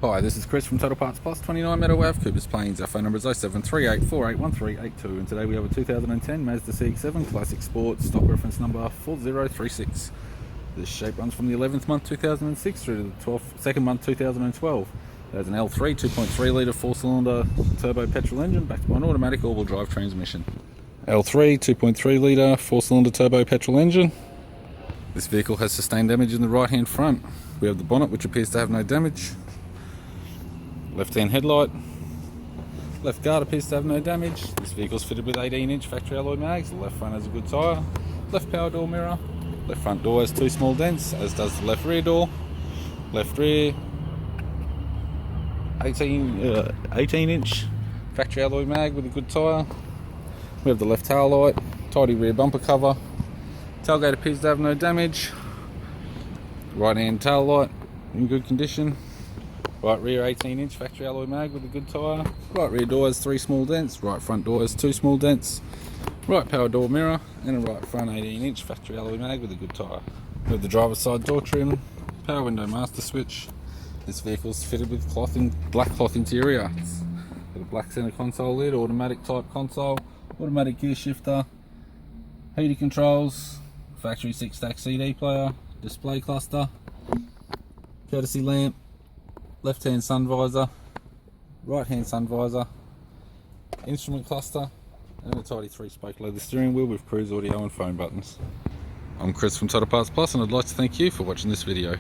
Hi, this is Chris from Total Parts Plus, 29 Meadow Ave, Coopers Plains. Our phone number is 0738481382, and today we have a 2010 Mazda CX7 Classic Sports, stock reference number 4036. This shape runs from the 11th month 2006 through to the 2nd month 2012. It has an L3 2.3 litre 4-cylinder turbo petrol engine backed by an automatic all-wheel drive transmission. L3 2.3 litre 4-cylinder turbo petrol engine. This vehicle has sustained damage in the right hand front. We have the bonnet, which appears to have no damage. Left hand headlight. Left guard appears to have no damage. This vehicle is fitted with 18-inch factory alloy mags. The left front has a good tyre. Left power door mirror. Left front door has 2 small dents, as does the left rear door. Left rear 18-inch factory alloy mag with a good tyre. We have the left tail light. Tidy rear bumper cover. Tailgate appears to have no damage. Right hand tail light in good condition. Right rear 18-inch factory alloy mag with a good tyre. Right rear door has 3 small dents. Right front door has 2 small dents. Right power door mirror and a right front 18-inch factory alloy mag with a good tyre. We have the driver's side door trim, power window master switch. This vehicle is fitted with black cloth interior. It's got a black centre console lid, automatic type console, automatic gear shifter, heater controls, factory 6-stack CD player, display cluster, courtesy lamp, left hand sun visor, right hand sun visor, instrument cluster, and a tidy 3-spoke leather steering wheel with cruise audio and phone buttons. I'm Chris from Total Parts Plus, and I'd like to thank you for watching this video.